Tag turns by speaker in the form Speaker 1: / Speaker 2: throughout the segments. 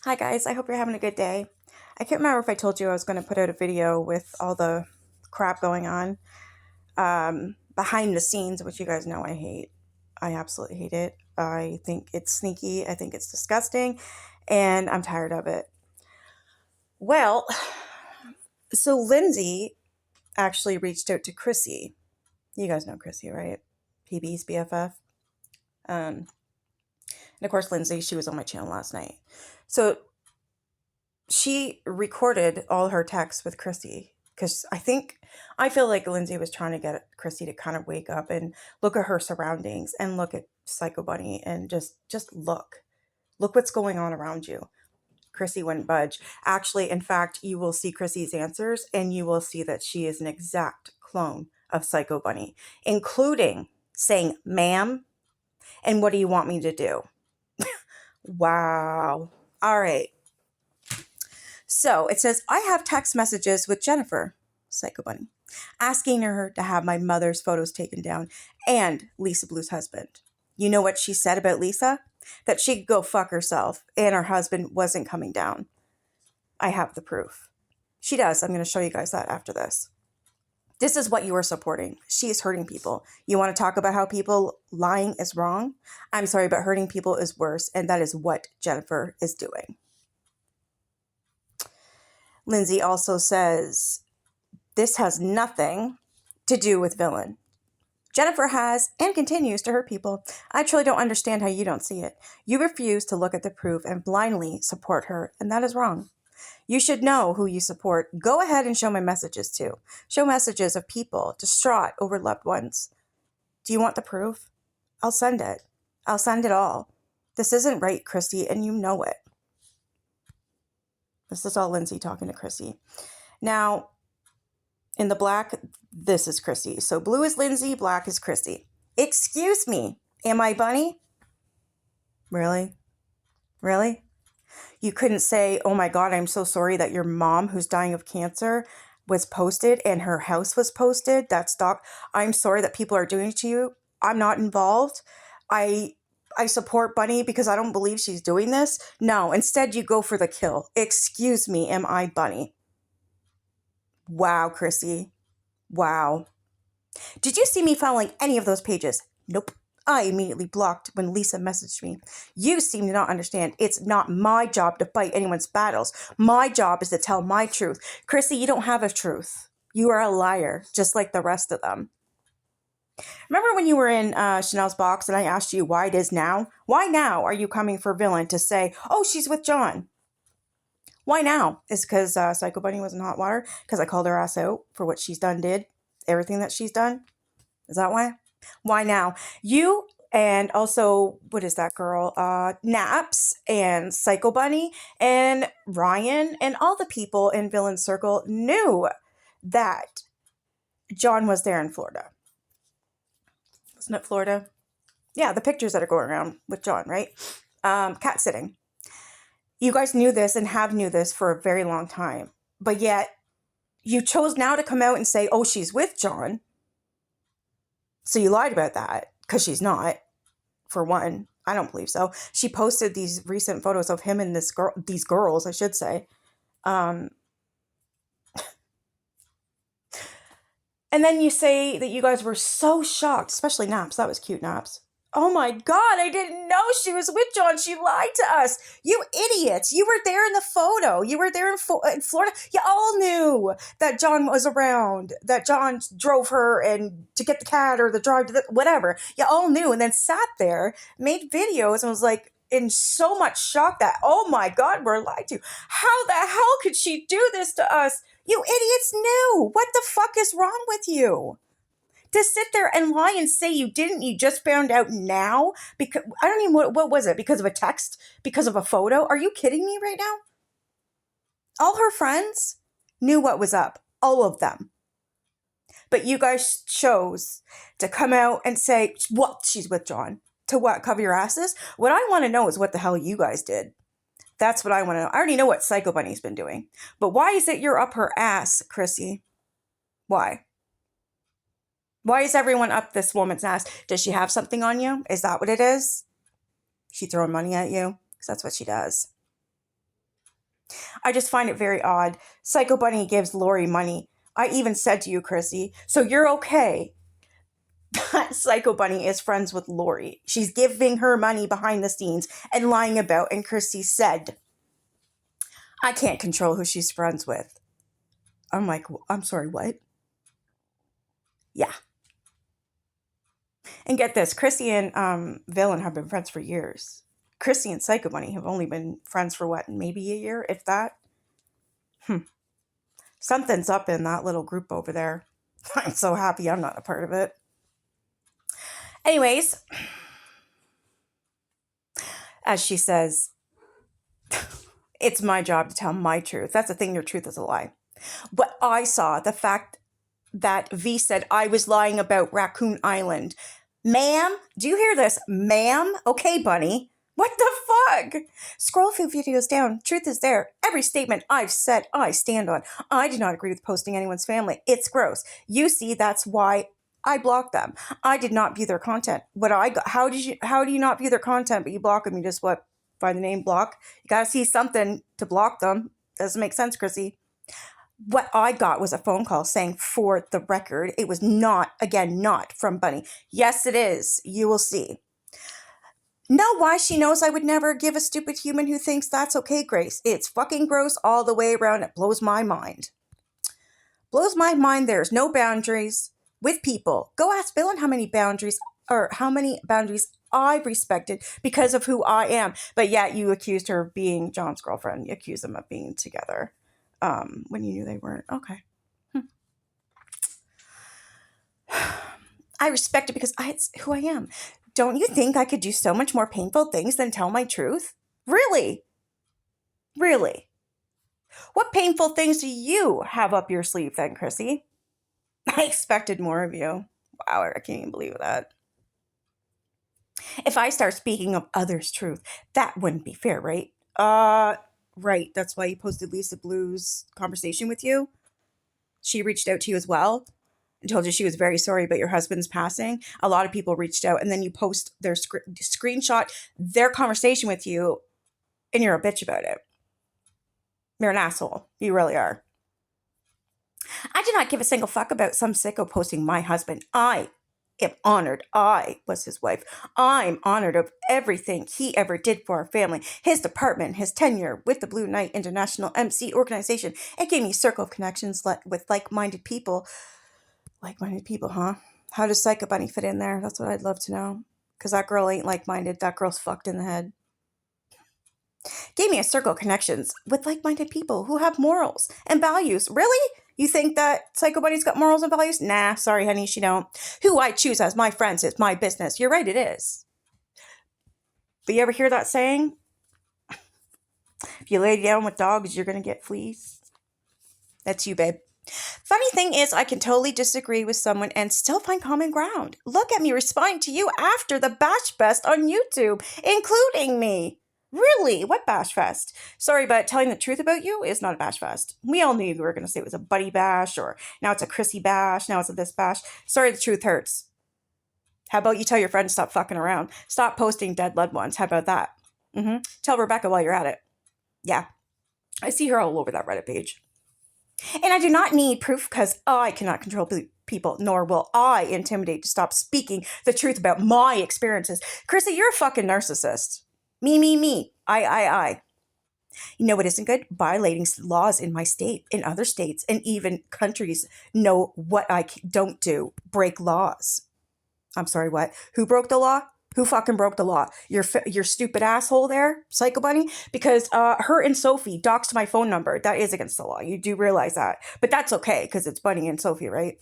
Speaker 1: Hi guys, I hope you're having a good day. I can't remember if I told you I was going to put out a video with all the crap going on behind the scenes, which you guys know I hate. I absolutely hate it. I think it's sneaky. I think it's disgusting, and I'm tired of it. Well, so Lindsay actually reached out to Chrissy. You guys know Chrissy, right? PB's BFF. And of course, Lindsay, she was on my channel last night. So she recorded all her texts with Chrissy because I feel like Lindsay was trying to get Chrissy to kind of wake up and look at her surroundings and look at Psycho Bunny and just look what's going on around you. Chrissy wouldn't budge. Actually, in fact, you will see Chrissy's answers and you will see that she is an exact clone of Psycho Bunny, including saying, "Ma'am, and what do you want me to do?" Wow. All right. So it says, I have text messages with Jennifer, Psycho Bunny, asking her to have my mother's photos taken down and Lisa Blue's husband. You know what she said about Lisa? That she could go fuck herself and her husband wasn't coming down. I have the proof. She does. I'm going to show you guys that after this. This is what you are supporting. She is hurting people. You want to talk about how people lying is wrong? I'm sorry, but hurting people is worse, and that is what Jennifer is doing. Lindsay also says, this has nothing to do with villain. Jennifer has and continues to hurt people. I truly don't understand how you don't see it. You refuse to look at the proof and blindly support her, and that is wrong. You should know who you support. Go ahead and show my messages too. Show messages of people distraught over loved ones. Do you want the proof? I'll send it. I'll send it all. This isn't right, Christy, and you know it. This is all Lindsay talking to Chrissy. Now, in the black, this is Chrissy. So blue is Lindsay, black is Chrissy. Excuse me, am I Bunny? Really? Really? You couldn't say, oh my God, I'm so sorry that your mom who's dying of cancer was posted and her house was posted. That's I'm sorry that people are doing it to you. I'm not involved. I support Bunny because I don't believe she's doing this. No, instead you go for the kill. Excuse me, am I Bunny? Wow, Chrissy. Wow. Did you see me following any of those pages? Nope. I immediately blocked when Lisa messaged me. You seem to not understand. It's not my job to fight anyone's battles. My job is to tell my truth. Chrissy, you don't have a truth. You are a liar, just like the rest of them. Remember when you were in Chanel's box and I asked you why it is now? Why now are you coming for villain to say, oh, she's with John? Why now? Is because Psycho Bunny was in hot water? Because I called her ass out for what she's did? Everything that she's done? Is that why? Why now? You and also, what is that girl? Naps and Psycho Bunny and Ryan and all the people in Villain Circle knew that John was there in Florida. Wasn't it Florida? Yeah, the pictures that are going around with John, right? Cat sitting. You guys knew this and have knew this for a very long time. But yet, you chose now to come out and say, oh, she's with John. So you lied about that because she's not, for one. I don't believe so. She posted these recent photos of him and these girls, I should say. And then you say that you guys were so shocked, especially Naps. That was cute, Naps. Oh my God, I didn't know she was with John. She lied to us. You idiots. You were there in the photo. You were there in Florida. You all knew that John was around, that John drove her and to get the cat or the drive to whatever. You all knew and then sat there, made videos and was like in so much shock that, oh my God, we're lied to. How the hell could she do this to us? You idiots knew. What the fuck is wrong with you? To sit there and lie and say you didn't, you just found out now? Because I don't even, what was it? Because of a text? Because of a photo? Are you kidding me right now? All her friends knew what was up. All of them. But you guys chose to come out and say, what? She's with John. To what? Cover your asses? What I want to know is what the hell you guys did. That's what I want to know. I already know what Psycho Bunny's been doing. But why is it you're up her ass, Chrissy? Why? Why is everyone up this woman's ass? Does she have something on you? Is that what it is? She throwing money at you? Because that's what she does. I just find it very odd. Psycho Bunny gives Lori money. I even said to you, Chrissy, so you're okay that Psycho Bunny is friends with Lori. She's giving her money behind the scenes and lying about, and Chrissy said, I can't control who she's friends with. I'm like, I'm sorry, what? Yeah. And get this, Chrissy and Villain have been friends for years. Chrissy and Psycho Bunny have only been friends for what, maybe a year, if that? Something's up in that little group over there. I'm so happy I'm not a part of it. Anyways, as she says, it's my job to tell my truth. That's the thing, your truth is a lie. What I saw, the fact that V said I was lying about Raccoon Island. Ma'am, do you hear this? Ma'am? Okay, Bunny. What the fuck? Scroll a few videos down. Truth is there. Every statement I've said, I stand on. I do not agree with posting anyone's family. It's gross. You see, that's why I blocked them. I did not view their content. How do you not view their content, but you block them? You just what? By the name block? You gotta see something to block them. Doesn't make sense, Chrissy. What I got was a phone call saying, for the record, it was not from Bunny. Yes, it is. You will see. Know why she knows I would never give a stupid human who thinks that's okay, Grace. It's fucking gross all the way around. It blows my mind. Blows my mind. There's no boundaries with people. Go ask Villain how many boundaries I've respected because of who I am. But yet you accused her of being John's girlfriend. You accused them of being together. When you knew they weren't. Okay. I respect it because it's who I am. Don't you think I could do so much more painful things than tell my truth? Really? Really? What painful things do you have up your sleeve then, Chrissy? I expected more of you. Wow, I can't even believe that. If I start speaking of others' truth, that wouldn't be fair, right? Right. That's why you posted Lisa Blue's conversation with you. She reached out to you as well and told you she was very sorry about your husband's passing. A lot of people reached out, and then you post their screenshot, their conversation with you, and you're a bitch about it. You're an asshole. You really are. I do not give a single fuck about some sicko posting my husband. I am honored. I was his wife. I'm honored of everything he ever did for our family. His department, his tenure with the Blue Knight International MC organization. It gave me a circle of connections with like-minded people. Like-minded people, huh? How does Psycho Bunny fit in there? That's what I'd love to know. Because that girl ain't like-minded. That girl's fucked in the head. Gave me a circle of connections with like-minded people who have morals and values. Really? You think that Psycho Bunny's got morals and values? Nah, sorry, honey, she don't. Who I choose as my friends is my business. You're right, it is. But you ever hear that saying? If you lay down with dogs, you're going to get fleas. That's you, babe. Funny thing is, I can totally disagree with someone and still find common ground. Look at me responding to you after the Bash Fest on YouTube, including me. Really? What Bash Fest? Sorry, but telling the truth about you is not a Bash Fest. We all knew you were going to say it was a Buddy Bash, or now it's a Chrissy Bash, now it's a this Bash. Sorry, the truth hurts. How about you tell your friend to stop fucking around? Stop posting dead loved ones. How about that? Tell Rebecca while you're at it. Yeah. I see her all over that Reddit page. And I do not need proof because I cannot control people, nor will I intimidate to stop speaking the truth about my experiences. Chrissy, you're a fucking narcissist. Me. I. You know what isn't good? Violating laws in my state, in other states, and even countries know what I don't do. Break laws. I'm sorry, what? Who broke the law? Who fucking broke the law? Your stupid asshole there, Psycho Bunny? Because her and Sophie doxed my phone number. That is against the law. You do realize that. But that's okay, because it's Bunny and Sophie, right?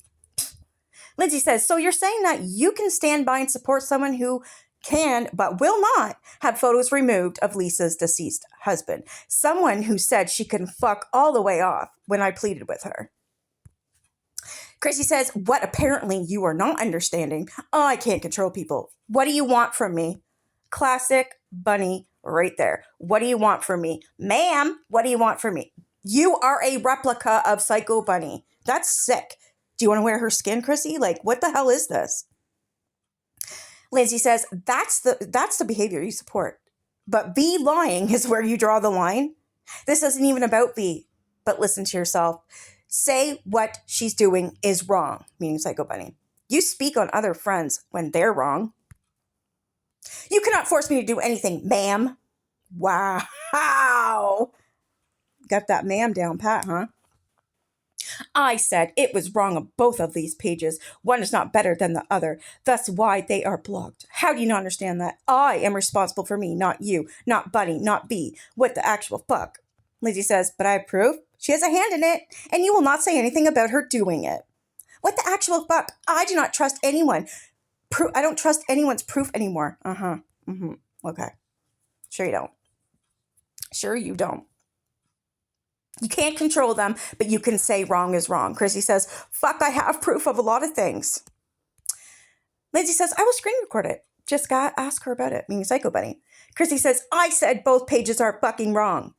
Speaker 1: Lindsay says, so you're saying that you can stand by and support someone who can, but will not, have photos removed of Lisa's deceased husband. Someone who said she can fuck all the way off when I pleaded with her. Chrissy says, what apparently you are not understanding. I can't control people. What do you want from me? Classic Bunny right there. What do you want from me? Ma'am, what do you want from me? You are a replica of Psycho Bunny. That's sick. Do you want to wear her skin, Chrissy? Like, what the hell is this? Lindsay says, that's the behavior you support. But be lying is where you draw the line. This isn't even about V, but listen to yourself. Say what she's doing is wrong, meaning Psycho Bunny. You speak on other friends when they're wrong. You cannot force me to do anything, ma'am. Wow. Got that ma'am down pat, huh? I said it was wrong on both of these pages. One is not better than the other. That's why they are blocked. How do you not understand that? I am responsible for me, not you, not Bunny, not B. What the actual fuck? Lizzie says, but I have proof. She has a hand in it, and you will not say anything about her doing it. What the actual fuck? I do not trust anyone. I don't trust anyone's proof anymore. Okay. Sure you don't. Sure you don't. You can't control them, but you can say wrong is wrong. Chrissy says, fuck, I have proof of a lot of things. Lindsay says, I will screen record it. Just got ask her about it, meaning Psycho Bunny. Chrissy says, I said both pages are fucking wrong.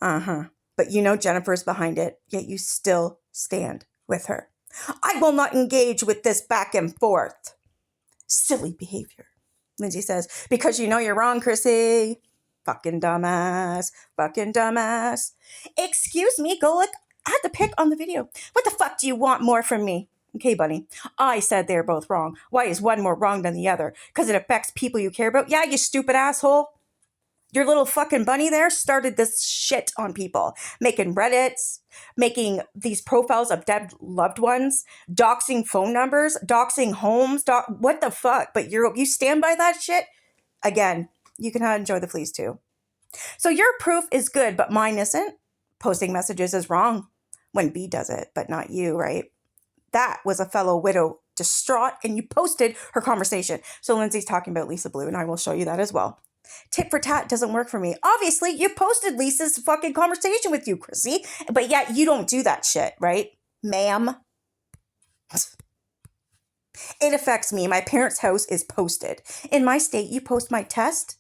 Speaker 1: But you know Jennifer's behind it, yet you still stand with her. I will not engage with this back and forth. Silly behavior. Lindsay says, because you know you're wrong, Chrissy. Fucking dumbass. Fucking dumbass. Excuse me, go look at the pic on the video. What the fuck do you want more from me? Okay, Bunny. I said they're both wrong. Why is one more wrong than the other? Because it affects people you care about? Yeah, you stupid asshole. Your little fucking bunny there started this shit on people. Making Reddits, making these profiles of dead loved ones, doxing phone numbers, doxing homes, what the fuck? But you stand by that shit? Again, you can enjoy the fleas too. So your proof is good, but mine isn't. Posting messages is wrong when B does it, but not you, right? That was a fellow widow distraught, and you posted her conversation. So Lindsay's talking about Lisa Blue, and I will show you that as well. Tit for tat doesn't work for me. Obviously, you posted Lisa's fucking conversation with you, Chrissy, but yet you don't do that shit, right, ma'am? It affects me. My parents' house is posted. In my state, you post my test.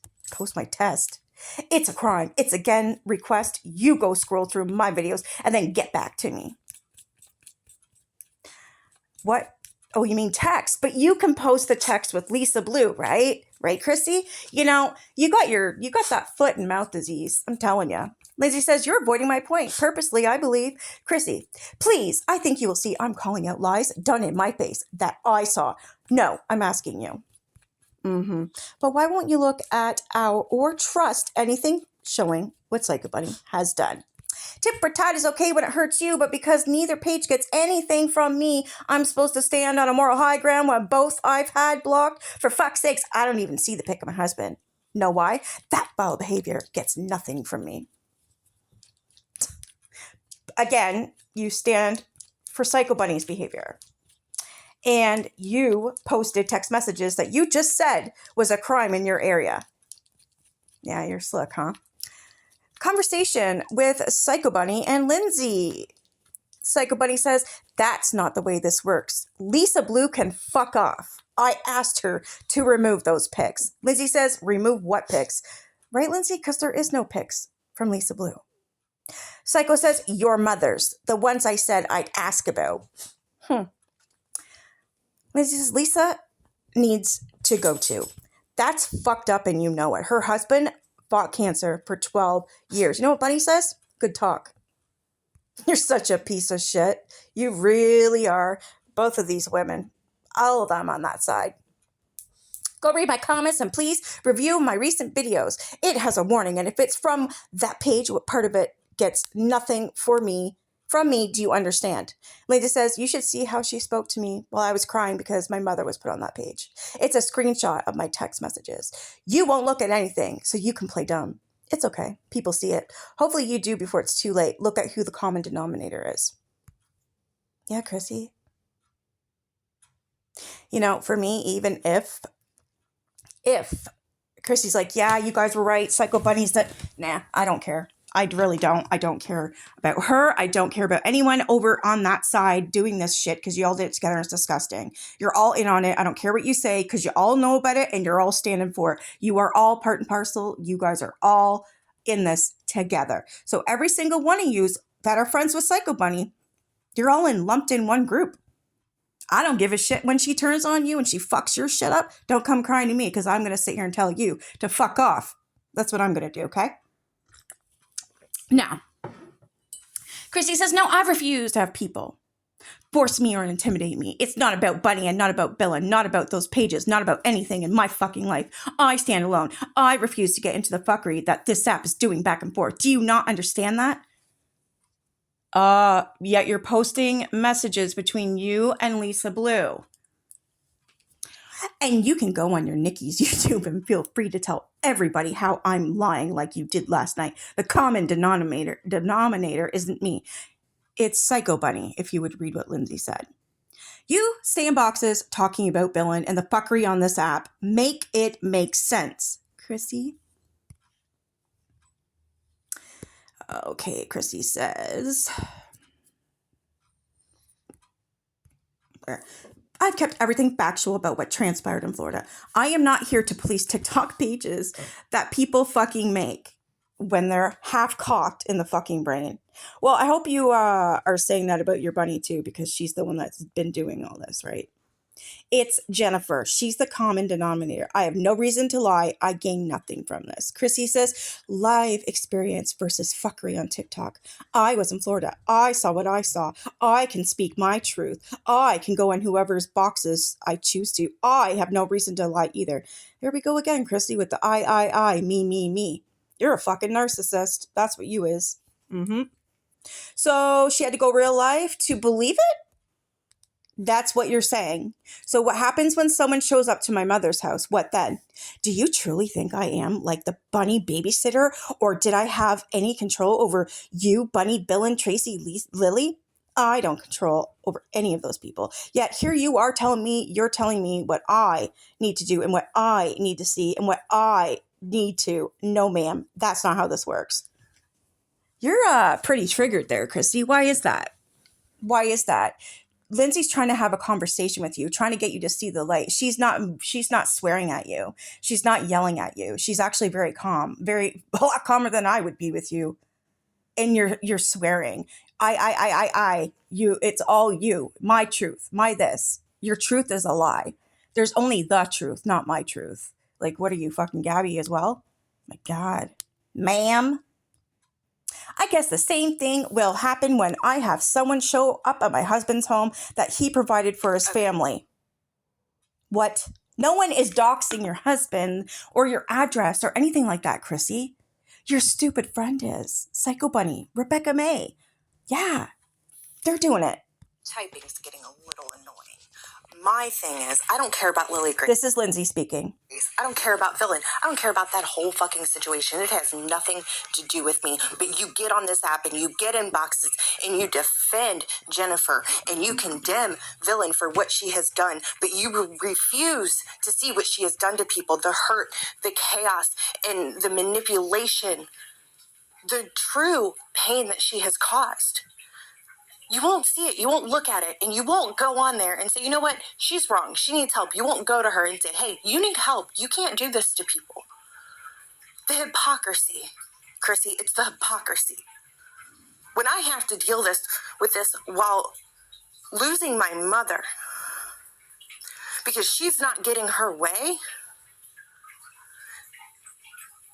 Speaker 1: It's a crime. It's again request. You go scroll through my videos and then get back to me. What? Oh, you mean text? But you can post the text with Lisa Blue, right? Right, Chrissy? You know, you got that foot and mouth disease. I'm telling you. Lizzie says, you're avoiding my point. Purposely, I believe. Chrissy, please, I think you will see I'm calling out lies done in my face that I saw. No, I'm asking you. But why won't you look at or trust anything showing what Psycho Bunny has done? Tit for tat is okay when it hurts you, but because neither page gets anything from me, I'm supposed to stand on a moral high ground when both I've had blocked? For fuck's sakes, I don't even see the pic of my husband. Know why? That foul behavior gets nothing from me. Again, you stand for Psycho Bunny's behavior. And you posted text messages that you just said was a crime in your area. Yeah, you're slick, huh? Conversation with Psycho Bunny and Lindsay. Psycho Bunny says, that's not the way this works. Lisa Blue can fuck off. I asked her to remove those pics. Lindsay says, remove what pics? Right, Lindsay? Because there is no pics from Lisa Blue. Psycho says, your mother's. The ones I said I'd ask about. Lindsay says, Lisa needs to go too. That's fucked up and you know it. Her husband fought cancer for 12 years. You know what Bunny says? Good talk. You're such a piece of shit. You really are. Both of these women. All of them on that side. Go read my comments and please review my recent videos. It has a warning, and if it's from that page, what part of it gets nothing from me, do you understand? Lady says, you should see how she spoke to me while I was crying because my mother was put on that page. It's a screenshot of my text messages. You won't look at anything, so you can play dumb. It's okay. People see it. Hopefully you do before it's too late. Look at who the common denominator is. Yeah, Chrissy. You know, for me, even if Chrissy's like, yeah, you guys were right, Psycho Bunny's that, nah, I don't care. I really don't. I don't care about her. I don't care about anyone over on that side doing this shit because you all did it together and it's disgusting. You're all in on it. I don't care what you say because you all know about it and you're all standing for it. You are all part and parcel. You guys are all in this together. So every single one of you that are friends with Psycho Bunny, you're all lumped in one group. I don't give a shit when she turns on you and she fucks your shit up. Don't come crying to me because I'm going to sit here and tell you to fuck off. That's what I'm going to do, okay? Now, Chrissy says, no, I refuse to have people force me or intimidate me. It's not about Bunny and not about Bill and not about those pages, not about anything in my fucking life. I stand alone. I refuse to get into the fuckery that this app is doing back and forth. Do you not understand that? Yet you're posting messages between you and Lisa Blue. And you can go on your Nikki's YouTube and feel free to tell everybody how I'm lying like you did last night. The common denominator isn't me. It's Psycho Bunny, if you would read what Lindsay said. You stay in boxes talking about Billin and the fuckery on this app. Make it make sense. Chrissy? Okay, Chrissy says... I've kept everything factual about what transpired in Florida. I am not here to police TikTok pages that people fucking make when they're half-cocked in the fucking brain. Well, I hope you are saying that about your bunny too, because she's the one that's been doing all this, right? It's Jennifer. She's the common denominator. I have no reason to lie. I gain nothing from this. Chrissy says, live experience versus fuckery on TikTok. I was in Florida. I saw what I saw. I can speak my truth. I can go in whoever's boxes I choose to. I have no reason to lie either. Here we go again, Chrissy, with the I, me. You're a fucking narcissist. That's what you is. So she had to go real life to believe it? That's what you're saying. So what happens when someone shows up to my mother's house? What then? Do you truly think I am like the bunny babysitter? Or did I have any control over you, Bunny, Bill, and Tracy, Lily? I don't control over any of those people. Yet here you are you're telling me what I need to do and what I need to see and what I need to. No, ma'am, that's not how this works. You're pretty triggered there, Christy. Why is that? Lindsay's trying to have a conversation with you, trying to get you to see the light. She's not swearing at you. She's not yelling at you. She's actually very calm, a lot calmer than I would be with you. And you're swearing. You, it's all you. My truth, my this. Your truth is a lie. There's only the truth, not my truth. Like, what are you, fucking Gabby as well? My God. Ma'am. I guess the same thing will happen when I have someone show up at my husband's home that he provided for his family. What? No one is doxing your husband or your address or anything like that, Chrissy. Your stupid friend is. Psycho Bunny, Rebecca May. Yeah, they're doing it.
Speaker 2: Typing's getting a little annoying. My thing is, I don't care about Lily Grace.
Speaker 1: This is Lindsay speaking.
Speaker 2: I don't care about Villain. I don't care about that whole fucking situation. It has nothing to do with me. But you get on this app and you get in boxes and you defend Jennifer and you condemn Villain for what she has done. But you refuse to see what she has done to people. The hurt, the chaos, and the manipulation. The true pain that she has caused. You won't see it. You won't look at it. And you won't go on there and say, you know what? She's wrong. She needs help. You won't go to her and say, hey, you need help. You can't do this to people. The hypocrisy, Chrissy, it's the hypocrisy. When I have to deal with this while losing my mother because she's not getting her way,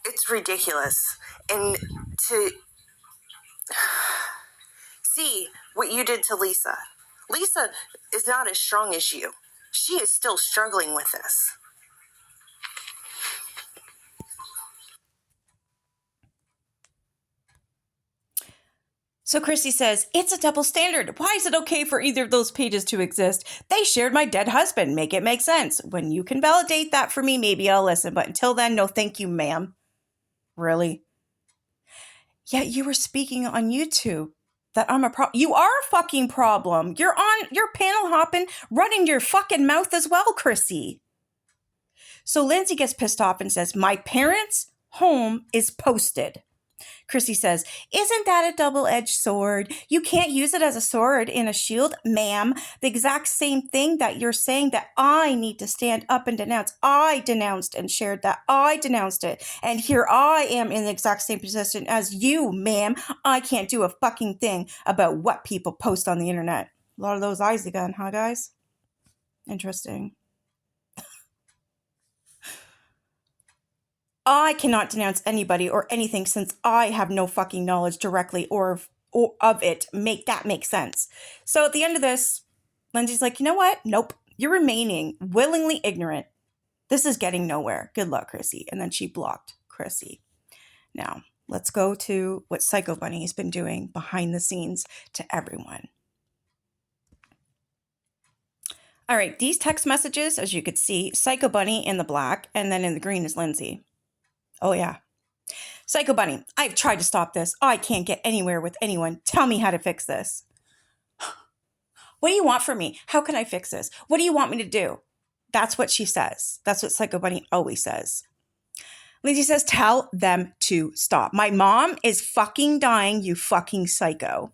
Speaker 2: it's ridiculous. And to see what you did to Lisa. Lisa is not as strong as you. She is still struggling with this.
Speaker 1: So Chrissy says, it's a double standard. Why is it okay for either of those pages to exist? They shared my dead husband. Make it make sense. When you can validate that for me, maybe I'll listen. But until then, no thank you, ma'am. Really? Yeah, you were speaking on YouTube that I'm a problem. You are a fucking problem. You're panel hopping, running your fucking mouth as well, Chrissy. So Lindsay gets pissed off and says, my parents' home is posted. Chrissy says, isn't that a double-edged sword? You can't use it as a sword in a shield, ma'am. The exact same thing that you're saying that I need to stand up and denounce. I denounced and shared that. I denounced it. And here I am in the exact same position as you, ma'am. I can't do a fucking thing about what people post on the internet. A lot of those eyes again, huh, guys? Interesting. I cannot denounce anybody or anything since I have no fucking knowledge directly or of it. Make that make sense. So at the end of this, Lindsay's like, you know what? Nope. You're remaining willingly ignorant. This is getting nowhere. Good luck, Chrissy. And then she blocked Chrissy. Now, let's go to what Psycho Bunny has been doing behind the scenes to everyone. All right, these text messages, as you could see, Psycho Bunny in the black, and then in the green is Lindsay. Oh, yeah. Psycho Bunny, I've tried to stop this. I can't get anywhere with anyone. Tell me how to fix this. What do you want from me? How can I fix this? What do you want me to do? That's what she says. That's what Psycho Bunny always says. Lindsay says, tell them to stop. My mom is fucking dying, you fucking psycho.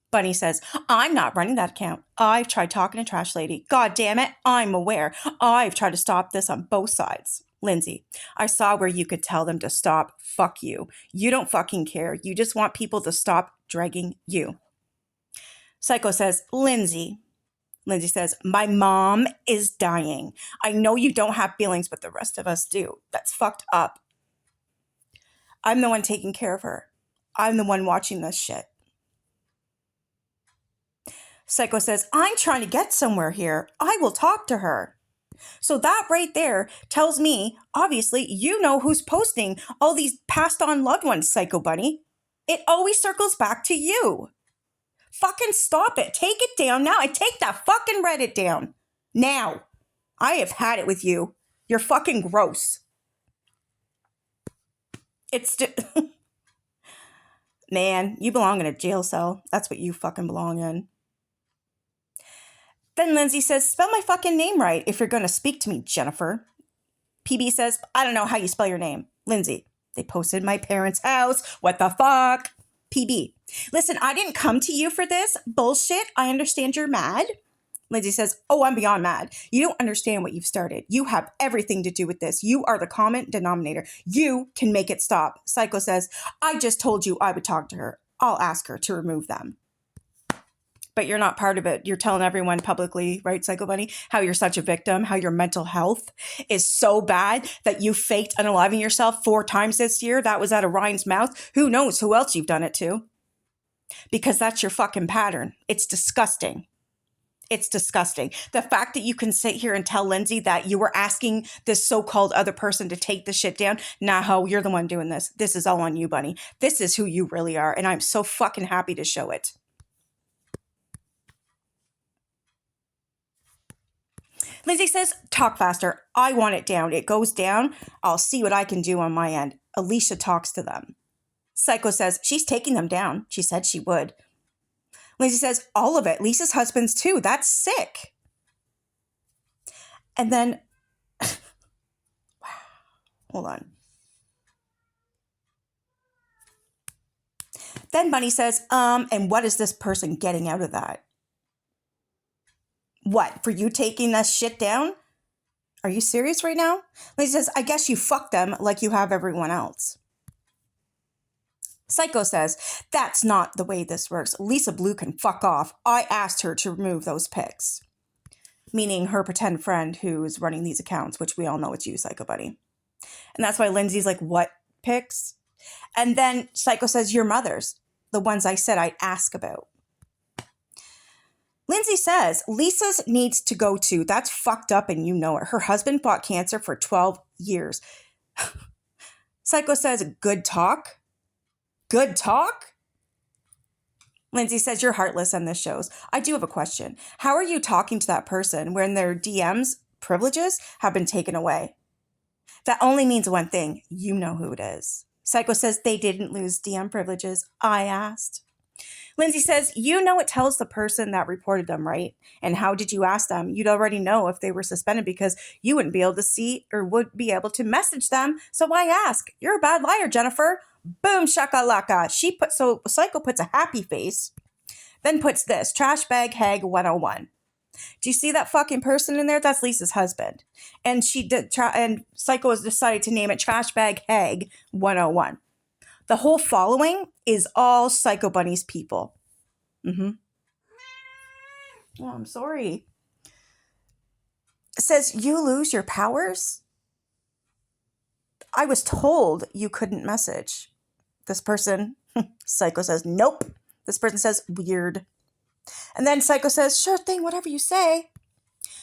Speaker 1: Bunny says, I'm not running that account. I've tried talking to Trash Lady. God damn it, I'm aware. I've tried to stop this on both sides. Lindsay, I saw where you could tell them to stop. Fuck you. You don't fucking care. You just want people to stop dragging you. Psycho says, Lindsay. Lindsay says, my mom is dying. I know you don't have feelings, but the rest of us do. That's fucked up. I'm the one taking care of her. I'm the one watching this shit. Psycho says, I'm trying to get somewhere here. I will talk to her. So that right there tells me, obviously, you know who's posting all these passed on loved ones, Psycho Bunny. It always circles back to you. Fucking stop it. Take it down now. I take that fucking Reddit down. Now. I have had it with you. You're fucking gross. It's man, you belong in a jail cell. That's what you fucking belong in. Then Lindsay says, spell my fucking name right if you're going to speak to me, Jennifer. PB says, I don't know how you spell your name. Lindsay, they posted my parents' house. What the fuck? PB, listen, I didn't come to you for this bullshit. I understand you're mad. Lindsay says, oh, I'm beyond mad. You don't understand what you've started. You have everything to do with this. You are the common denominator. You can make it stop. Psycho says, I just told you I would talk to her. I'll ask her to remove them. But you're not part of it. You're telling everyone publicly, right, Psycho Bunny, how you're such a victim, how your mental health is so bad that you faked unaliving yourself 4 times this year. That was out of Ryan's mouth. Who knows who else you've done it to? Because that's your fucking pattern. It's disgusting. It's disgusting. The fact that you can sit here and tell Lindsay that you were asking this so-called other person to take the shit down. Nah, ho, you're the one doing this. This is all on you, Bunny. This is who you really are. And I'm so fucking happy to show it. Lindsay says, talk faster. I want it down. It goes down. I'll see what I can do on my end. Alicia talks to them. Psycho says, she's taking them down. She said she would. Lindsay says, all of it. Lisa's husband's too. That's sick. And then, hold on. Then Bunny says, and what is this person getting out of that? What, for you taking that shit down? Are you serious right now? Lindsay says, I guess you fucked them like you have everyone else. Psycho says, that's not the way this works. Lisa Blue can fuck off. I asked her to remove those pics. Meaning her pretend friend who is running these accounts, which we all know it's you, Psycho Bunny. And that's why Lindsay's like, what pics? And then Psycho says, your mother's. The ones I said I'd ask about. Lindsay says, Lisa's needs to go too. That's fucked up and you know it. Her husband fought cancer for 12 years. Psycho says, good talk? Good talk? Lindsay says, you're heartless and this shows. I do have a question. How are you talking to that person when their DMs privileges have been taken away? That only means one thing. You know who it is. Psycho says, they didn't lose DM privileges. I asked. Lindsay says, you know it tells the person that reported them, right? And how did you ask them? You'd already know if they were suspended because you wouldn't be able to see or would be able to message them. So why ask? You're a bad liar, Jennifer. Boom, shakalaka. So Psycho puts a happy face, then puts this, Trash Bag Hag 101. Do you see that fucking person in there? That's Lisa's husband. And and Psycho has decided to name it Trash Bag Hag 101. The whole following is all Psycho Bunny's people. Oh, I'm sorry. It says, you lose your powers? I was told you couldn't message. This person, Psycho says, nope. This person says, weird. And then Psycho says, sure thing, whatever you say.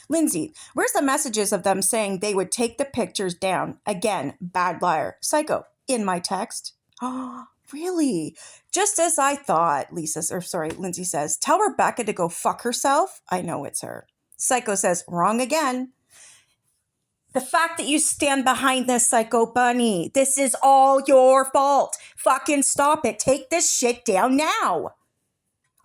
Speaker 1: Lindsay, where's the messages of them saying they would take the pictures down? Again, bad liar. Psycho, in my text. Oh, really? Just as I thought, Lindsay says, tell Rebecca to go fuck herself. I know it's her. Psycho says, wrong again. The fact that you stand behind this, Psycho Bunny, this is all your fault. Fucking stop it. Take this shit down now.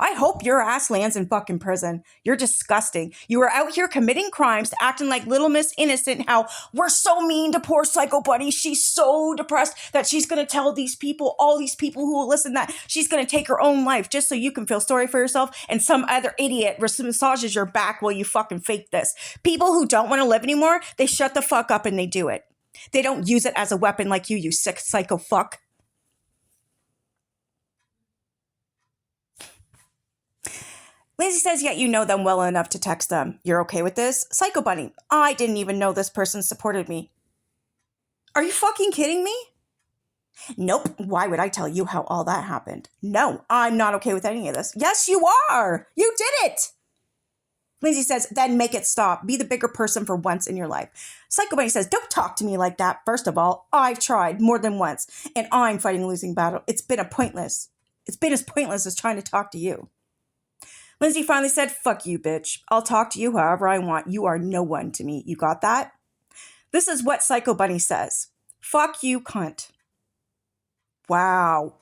Speaker 1: I hope your ass lands in fucking prison. You're disgusting. You were out here committing crimes, acting like Little Miss Innocent, how we're so mean to poor Psycho Bunny. She's so depressed that she's going to tell these people, all these people who will listen, that she's going to take her own life just so you can feel sorry for yourself and some other idiot massages your back while you fucking fake this. People who don't want to live anymore, they shut the fuck up and they do it. They don't use it as a weapon like you sick psycho fuck. Lindsay says, yet you know them well enough to text them. You're okay with this? Psycho Bunny, I didn't even know this person supported me. Are you fucking kidding me? Nope. Why would I tell you how all that happened? No, I'm not okay with any of this. Yes, you are. You did it. Lindsay says, then make it stop. Be the bigger person for once in your life. Psycho Bunny says, don't talk to me like that. First of all, I've tried more than once, and I'm fighting a losing battle. It's been as pointless as trying to talk to you. Lindsay finally said, fuck you, bitch. I'll talk to you however I want. You are no one to me. You got that? This is what Psycho Bunny says. Fuck you, cunt. Wow.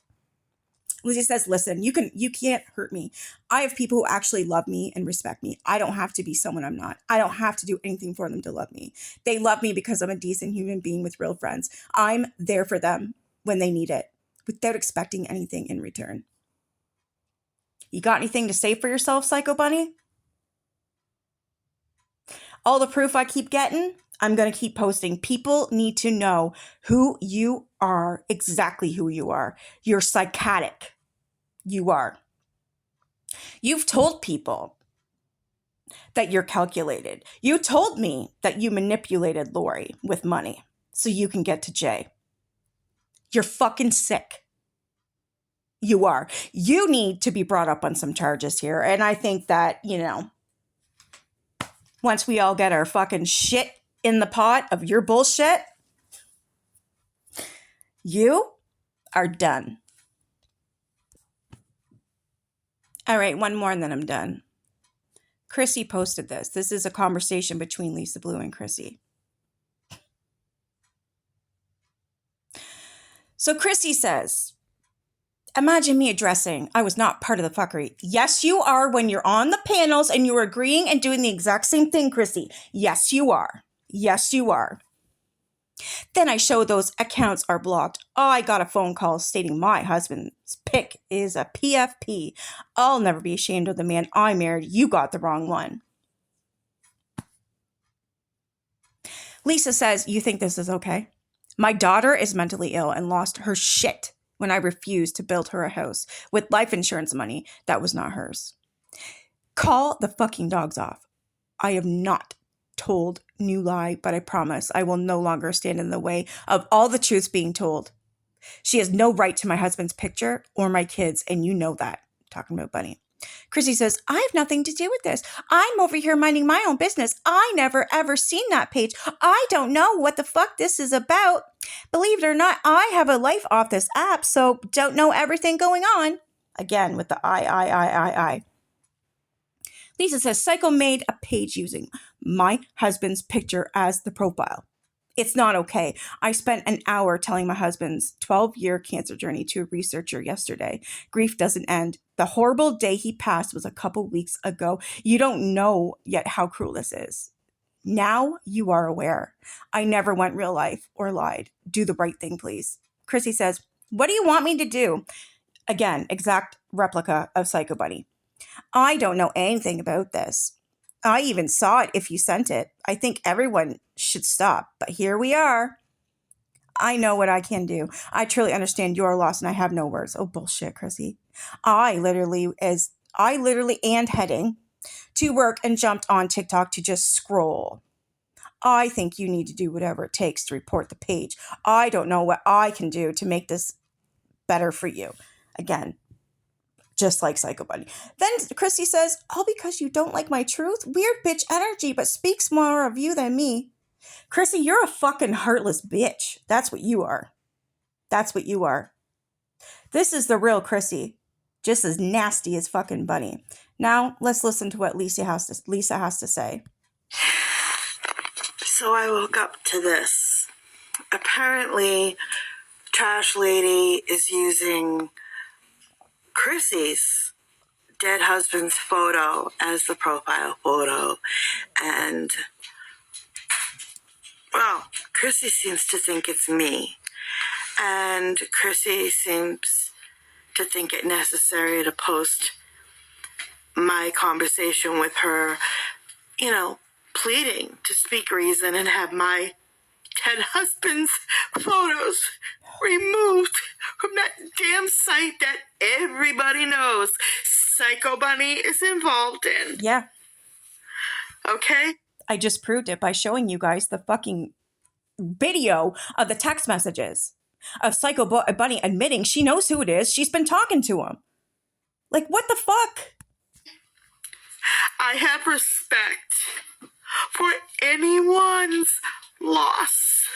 Speaker 1: Lindsay says, listen, you can't hurt me. I have people who actually love me and respect me. I don't have to be someone I'm not. I don't have to do anything for them to love me. They love me because I'm a decent human being with real friends. I'm there for them when they need it without expecting anything in return. You got anything to say for yourself, Psycho Bunny? All the proof I keep getting, I'm going to keep posting. People need to know who you are, exactly who you are. You're psychotic. You are. You've told people that you're calculated. You told me that you manipulated Lori with money so you can get to Jay. You're fucking sick. You are. You need to be brought up on some charges here. And I think that, once we all get our fucking shit in the pot of your bullshit, you are done. All right, one more and then I'm done. Chrissy posted this. This is a conversation between Lisa Blue and Chrissy. So Chrissy says, imagine me addressing, I was not part of the fuckery. Yes, you are when you're on the panels and you're agreeing and doing the exact same thing, Chrissy. Yes, you are. Yes, you are. Then I show those accounts are blocked. I got a phone call stating my husband's pick is a PFP. I'll never be ashamed of the man I married. You got the wrong one. Lisa says, you think this is okay? My daughter is mentally ill and lost her shit when I refused to build her a house with life insurance money that was not hers. Call the fucking dogs off. I have not told new lie, but I promise I will no longer stand in the way of all the truths being told. She has no right to my husband's picture or my kids, and you know that. Talking about Bunny. Chrissy says, I have nothing to do with this. I'm over here minding my own business. I never ever seen that page. I don't know what the fuck this is about. Believe it or not, I have a life off this app, so don't know everything going on. Again, with the I. Lisa says, Psycho made a page using my husband's picture as the profile. It's not okay. I spent an hour telling my husband's 12-year cancer journey to a researcher yesterday. Grief doesn't end. The horrible day he passed was a couple weeks ago. You don't know yet how cruel this is. Now you are aware. I never went real life or lied. Do the right thing, please. Chrissy says, what do you want me to do? Again, exact replica of Psycho Bunny. I don't know anything about this. I even saw it if you sent it. I think everyone should stop, but here we are. I know what I can do. I truly understand your loss and I have no words. Oh, bullshit, Chrissy. I literally and heading to work and jumped on TikTok to just scroll. I think you need to do whatever it takes to report the page. I don't know what I can do to make this better for you. Again, just like Psycho Bunny. Then Chrissy says, all because you don't like my truth? Weird bitch energy, but speaks more of you than me. Chrissy, you're a fucking heartless bitch. That's what you are. That's what you are. This is the real Chrissy. Just as nasty as fucking Bunny. Now, let's listen to what Lisa has to say.
Speaker 3: So I woke up to this. Apparently, Trash Lady is using Chrissy's dead husband's photo as the profile photo. And, well, Chrissy seems to think it's me. And Chrissy seems to think it necessary to post my conversation with her, you know, pleading to speak reason and have my dead husband's photos removed from that damn site that everybody knows Psycho Bunny is involved in.
Speaker 1: Yeah.
Speaker 3: Okay?
Speaker 1: I just proved it by showing you guys the fucking video of the text messages of Psycho Bunny admitting she knows who it is. She's been talking to him. Like, what the fuck?
Speaker 3: I have respect for anyone's loss.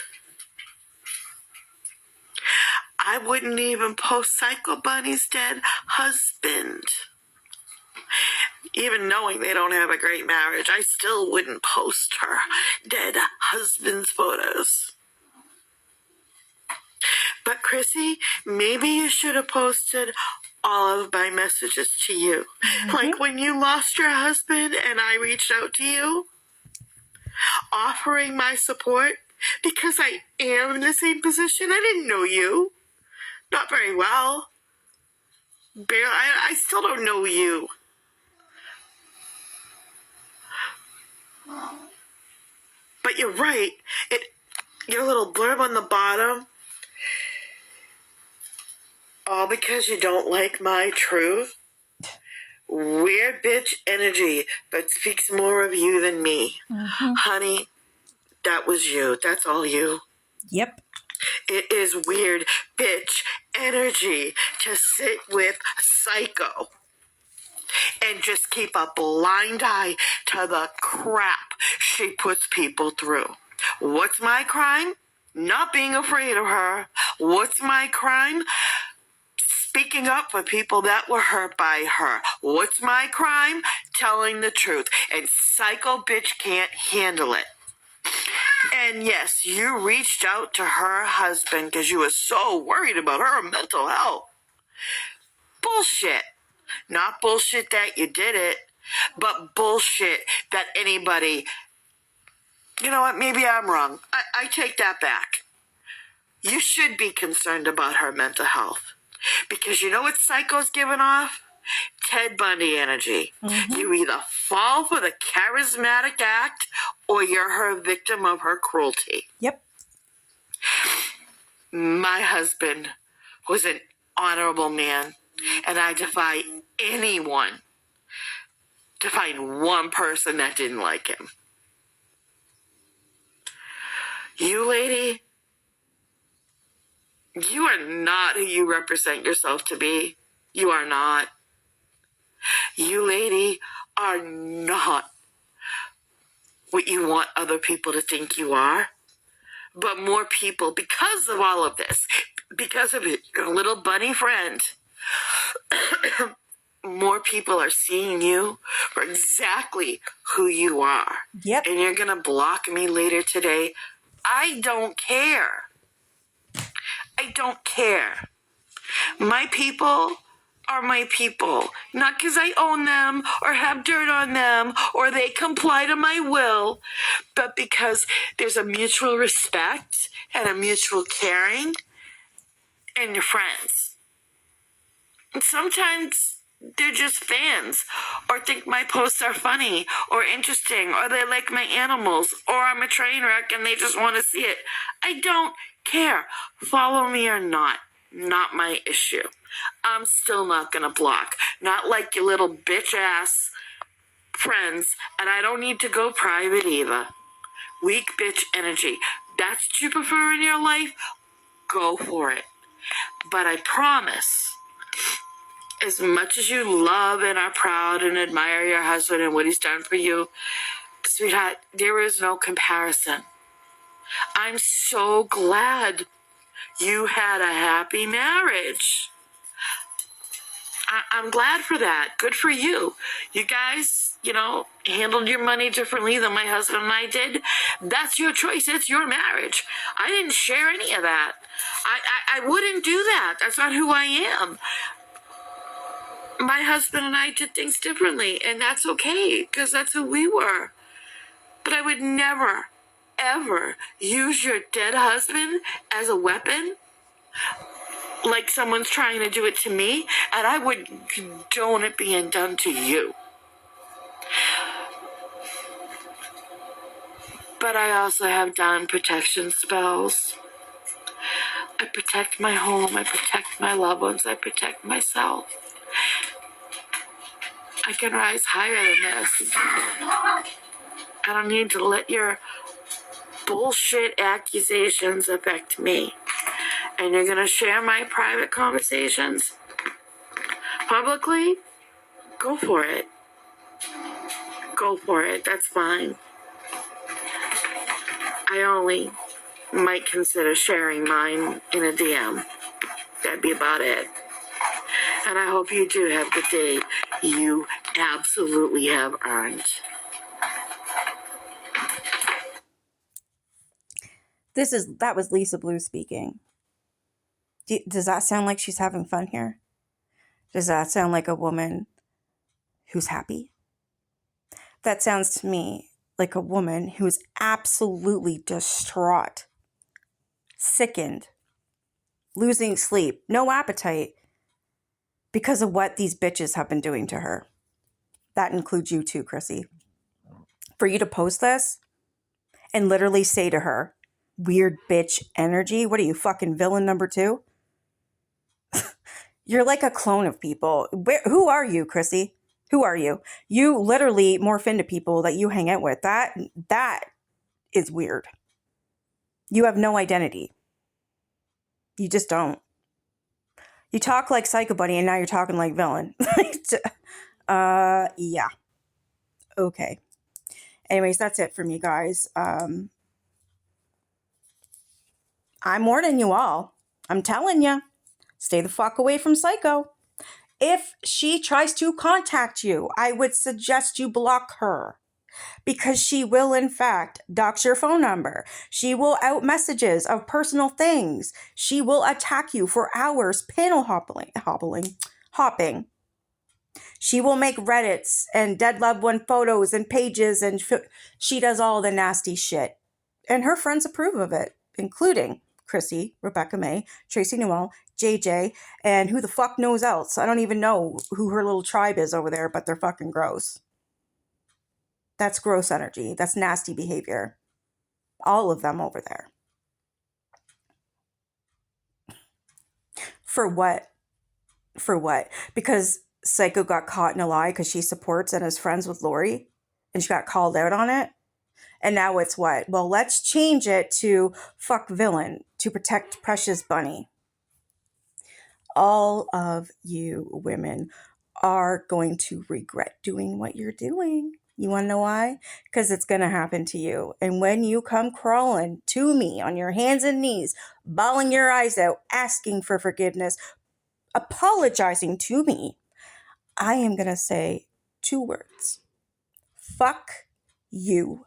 Speaker 3: I wouldn't even post Psycho Bunny's dead husband. Even knowing they don't have a great marriage, I still wouldn't post her dead husband's photos. But Chrissy, maybe you should have posted all of my messages to you. Mm-hmm. Like when you lost your husband and I reached out to you, offering my support because I am in the same position. I didn't know you. Not very well. Barely. I still don't know you. But you're right. Your little blurb on the bottom, all because you don't like my truth. Weird bitch energy, but speaks more of you than me. Mm-hmm. Honey, that was you. That's all you.
Speaker 1: Yep.
Speaker 3: It is weird bitch energy to sit with a psycho and just keep a blind eye to the crap she puts people through. What's my crime? Not being afraid of her. What's my crime? Speaking up for people that were hurt by her. What's my crime? Telling the truth. And Psycho bitch can't handle it. And yes, you reached out to her husband because you were so worried about her mental health. Bullshit. Not bullshit that you did it, but bullshit that anybody... You know what? Maybe I'm wrong. I take that back. You should be concerned about her mental health. Because you know what Psycho's giving off? Ted Bundy energy. Mm-hmm. You either fall for the charismatic act or you're her victim of her cruelty.
Speaker 1: Yep.
Speaker 3: My husband was an honorable man, and I defy anyone to find one person that didn't like him. You, lady, you are not who you represent yourself to be. You are not. You, lady, are not what you want other people to think you are. But more people, because of all of this, because of your little bunny friend, more people are seeing you for exactly who you are.
Speaker 1: Yep.
Speaker 3: And you're going to block me later today. I don't care. I don't care. My people are my people. Not because I own them or have dirt on them or they comply to my will, but because there's a mutual respect and a mutual caring and your friends. And sometimes they're just fans or think my posts are funny or interesting or they like my animals or I'm a train wreck and they just want to see it. I don't care. Follow me or not. Not my issue. I'm still not going to block. Not like your little bitch ass friends. And I don't need to go private either. weak bitch energy. That's what you prefer in your life? Go for it. But I promise, as much as you love and are proud and admire your husband and what he's done for you, sweetheart, there is no comparison. I'm so glad you had a happy marriage. I'm glad for that. Good for you. You guys, handled your money differently than my husband and I did. That's your choice. It's your marriage. I didn't share any of that. I wouldn't do that. That's not who I am. My husband and I did things differently, and that's okay, because that's who we were. But I would never, ever use your dead husband as a weapon, like someone's trying to do it to me, and I would condone it being done to you. But I also have done protection spells. I protect my home, I protect my loved ones, I protect myself. I can rise higher than this. I don't need to let your bullshit accusations affect me. And you're gonna share my private conversations publicly? Go for it. Go for it. That's fine. I only might consider sharing mine in a DM. That'd be about it. And I hope you do have the day you absolutely have earned.
Speaker 1: That was Lisa Blue speaking. Does that sound like she's having fun here? Does that sound like a woman who's happy? That sounds to me like a woman who's absolutely distraught, sickened, losing sleep, no appetite because of what these bitches have been doing to her. That includes you too, Chrissy. For you to post this and literally say to her, weird bitch energy, what are you, fucking villain number 2? You're like a clone of people. Who are you, Chrissy? Who are you? You literally morph into people that you hang out with. That is weird. You have no identity. You just don't. You talk like Psycho Bunny and now you're talking like villain. Yeah. Okay. Anyways, that's it for me, guys. I'm warning you all. I'm telling you. Stay the fuck away from Psycho. If she tries to contact you, I would suggest you block her. Because she will, in fact, dox your phone number. She will out messages of personal things. She will attack you for hours, panel hopping. She will make Reddits and dead loved one photos and pages, and she does all the nasty shit. And her friends approve of it, including Chrissy, Rebecca May, Tracy Newell, JJ, and who the fuck knows else. I don't even know who her little tribe is over there, but they're fucking gross. That's gross energy. That's nasty behavior. All of them over there. For what? For what? Because Psycho got caught in a lie because she supports and is friends with Lori and she got called out on it. And now it's what? Well, let's change it to fuck villain to protect Precious Bunny. All of you women are going to regret doing what you're doing. You want to know why? Because it's going to happen to you. And when you come crawling to me on your hands and knees, bawling your eyes out, asking for forgiveness, apologizing to me, I am going to say 2 words. Fuck you.